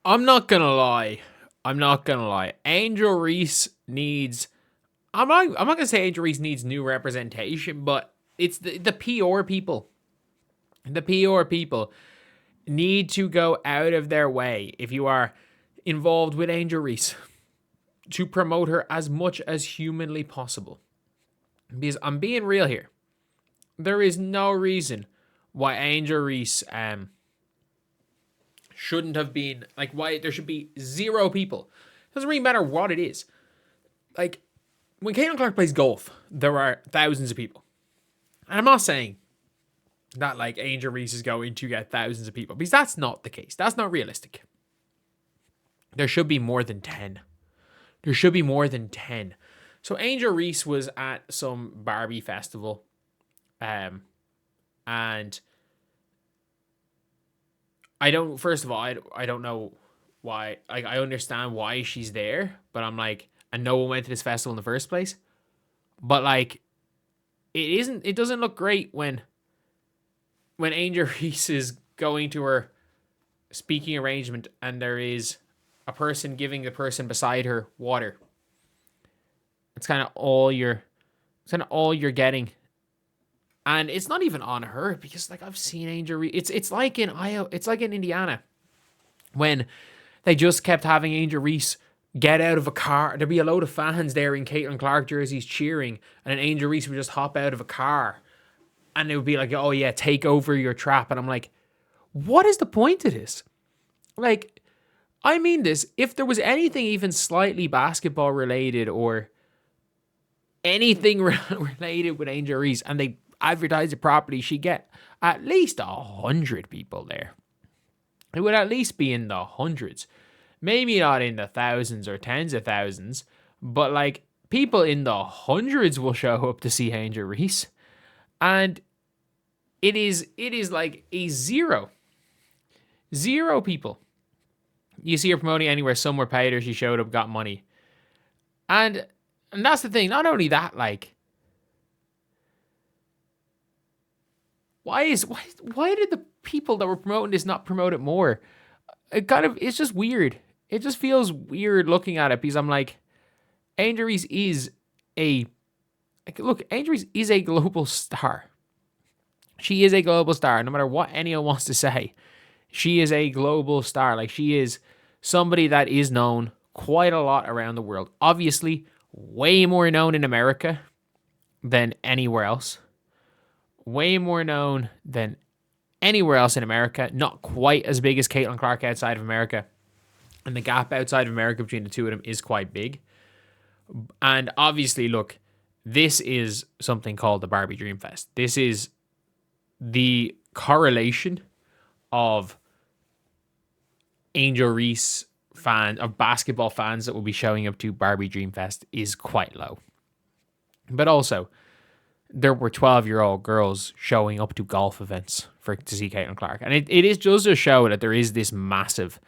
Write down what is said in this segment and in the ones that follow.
I'm not gonna lie. I'm not gonna lie. Angel Reese needs. I'm not gonna say Angel Reese needs new representation, but it's the PR people. The PR people need to go out of their way if you are involved with Angel Reese to promote her as much as humanly possible. Because I'm being real here. There is no reason why Angel Reese shouldn't have been, like, why there should be zero people. It doesn't really matter what it is. Like, when Caitlin Clark plays golf, there are thousands of people. And I'm not saying that, like, Angel Reese is going to get thousands of people, because that's not the case. That's not realistic. There should be more than 10. There should be more than 10. So Angel Reese was at some Barbie festival. And first of all, I don't know why. Like, I understand why she's there, but I'm like, and no one went to this festival in the first place. But, like, it doesn't look great when Angel Reese is going to her speaking arrangement and there is a person giving the person beside her water. It's kind of all you're getting. And it's not even on her, because, like, I've seen Angel Reese. It's like in Iowa, it's like in Indiana, when they just kept having Angel Reese get out of a car. There'd be a load of fans there in Caitlin Clark jerseys cheering, and then Angel Reese would just hop out of a car, and it would be like, "Oh yeah, take over your trap." And I'm like, what is the point of this? Like, I mean this. If there was anything even slightly basketball related or anything related with Angel Reese, and they advertise it properly, she'd get at least 100 people there. It would at least be in the hundreds. Maybe not in the thousands or tens of thousands, but, like, people in the hundreds will show up to see Angel Reese. And it is like a zero people. You see her promoting anywhere, somewhere paid her, she showed up, got money. And that's the thing. Not only that, like, why did the people that were promoting this not promote it more? It's just weird. It just feels weird looking at it, because I'm like, Angel Reese is Angel Reese is a global star. She is a global star. No matter what anyone wants to say, she is a global star. Like, she is somebody that is known quite a lot around the world. Obviously, way more known in America than anywhere else. Way more known than anywhere else in America. Not quite as big as Caitlin Clark outside of America. And the gap outside of America between the two of them is quite big. And obviously, look, this is something called the Barbie Dream Fest. This is the correlation of Angel Reese fans, of basketball fans that will be showing up to Barbie Dream Fest, is quite low. But also, there were 12-year-old girls showing up to golf events to see Caitlin Clark. And it is just to show that there is this massive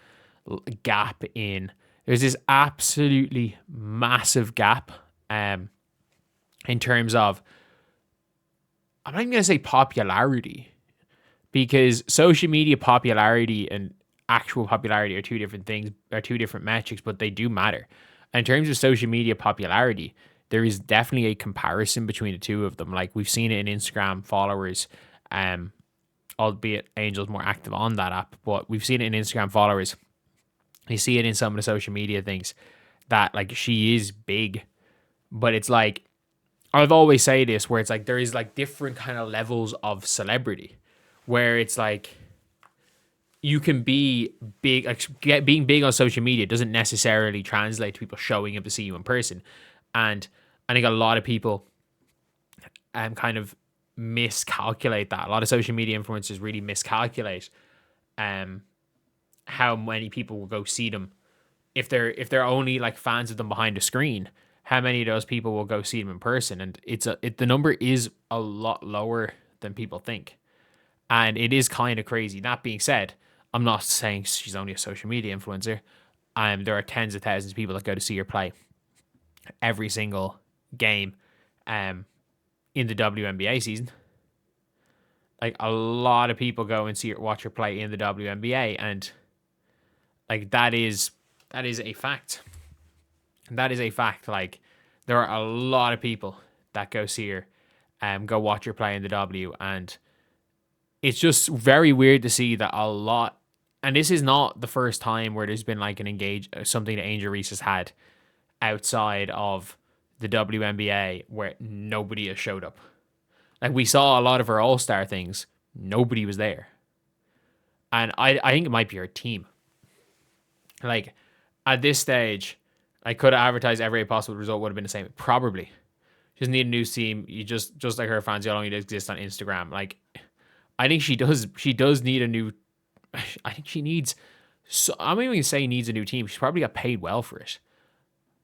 gap there's this absolutely massive gap in terms of, I'm not even going to say popularity, because social media popularity and actual popularity are two different things, are two different metrics, but they do matter. In terms of social media popularity, there is definitely a comparison between the two of them. Like, we've seen it in Instagram followers, albeit Angel's more active on that app, but we've seen it in Instagram followers. You see it in some of the social media things that, like, she is big, but it's like, I've always say this, where it's like, there is, like, different kind of levels of celebrity, where it's like, you can be big, like, being big on social media doesn't necessarily translate to people showing up to see you in person. And I think a lot of people kind of miscalculate that. A lot of social media influencers really miscalculate how many people will go see them if they're only, like, fans of them behind a screen. How many of those people will go see them in person? And the number is a lot lower than people think, and it is kind of crazy. That being said, I'm not saying she's only a social media influencer. There are tens of thousands of people that go to see her play every single game in the WNBA season. Like, a lot of people go and watch her play in the WNBA, and, Like that is a fact. That is a fact. Like there are a lot of people that go see her, go watch her play in the W, and it's just very weird to see that a lot. And this is not the first time where there's been like something that Angel Reese has had outside of the WNBA where nobody has showed up. Like we saw a lot of her All-Star things, nobody was there, and I think it might be her team. Like at this stage, I could have advertised every possible result would have been the same. Probably. She doesn't need a new team. You just like her fans, you all need to exist on Instagram. Like I think she does. She does need a new. I think she needs. So I'm not even gonna say needs a new team. She's probably got paid well for it.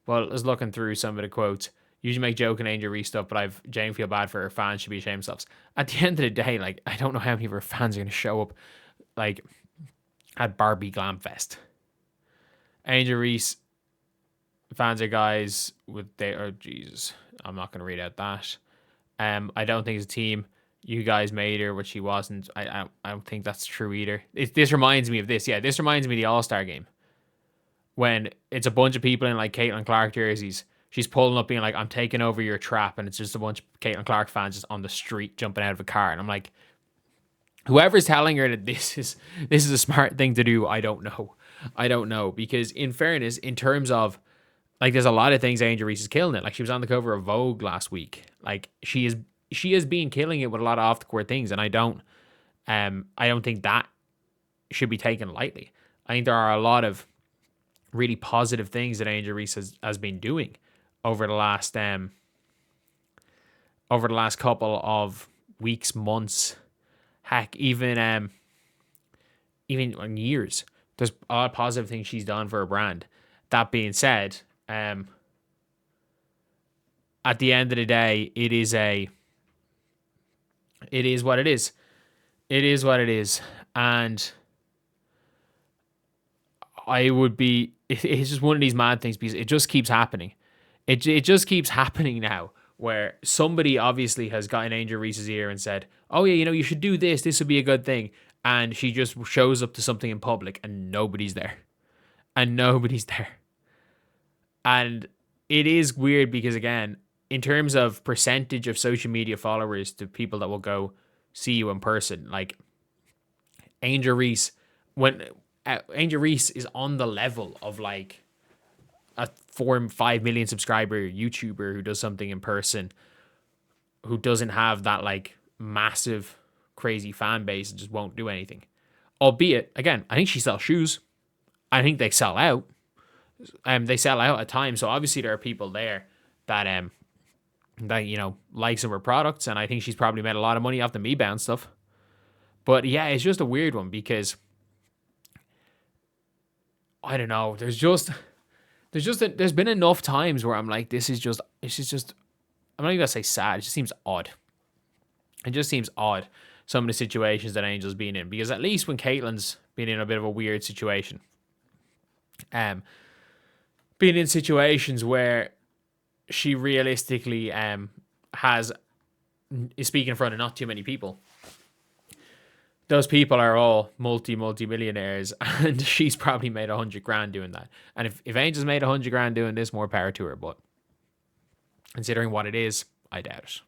Well, I was looking through some of the quotes. Usually make joke and Angel Reese stuff, but I've Jane feel bad for her fans. Should be ashamed of themselves. At the end of the day, like I don't know how many of her fans are gonna show up, like at Barbie Glam Fest. Angel Reese fans are guys with Jesus. I'm not gonna read out that. I don't think it's a team. You guys made her, but she wasn't. I don't think that's true either. This reminds me of this. Yeah, this reminds me of the All-Star game. When it's a bunch of people in like Caitlin Clark jerseys. She's pulling up being like, I'm taking over your trap. And it's just a bunch of Caitlin Clark fans just on the street jumping out of a car. And I'm like, whoever's telling her that this is a smart thing to do, I don't know. Because in fairness, in terms of like, there's a lot of things Angel Reese is killing it. Like she was on the cover of Vogue last week. Like she has been killing it with a lot of off the court things. And I don't think that should be taken lightly. I think there are a lot of really positive things that Angel Reese has been doing over the last couple of weeks, months, heck, even years. There's a lot of positive things she's done for her brand. That being said, at the end of the day, it is what it is. It is what it is. And it's just one of these mad things because it just keeps happening. It just keeps happening now where somebody obviously has gotten Angel Reese's ear and said, oh yeah, you should do this. This would be a good thing. And she just shows up to something in public and nobody's there. And it is weird because again, in terms of percentage of social media followers to people that will go see you in person, like Angel Reese, when Angel Reese is on the level of like a 4-5 million subscriber YouTuber who does something in person, who doesn't have that like massive crazy fan base and just won't do anything. Albeit, again, I think she sells shoes. I think they sell out. They sell out at times. So obviously there are people there that like some of her products, and I think she's probably made a lot of money off the Mebound stuff. But yeah, it's just a weird one because I don't know. There's been enough times where I'm like, it's just I'm not even gonna say sad. It just seems odd. It just seems odd, some of the situations that Angel's been in, because at least when Caitlin's been in a bit of a weird situation, being in situations where she realistically is speaking in front of not too many people. Those people are all multi-millionaires, and she's probably made $100,000 doing that. And if Angel's made $100,000 doing this, more power to her. But considering what it is, I doubt it.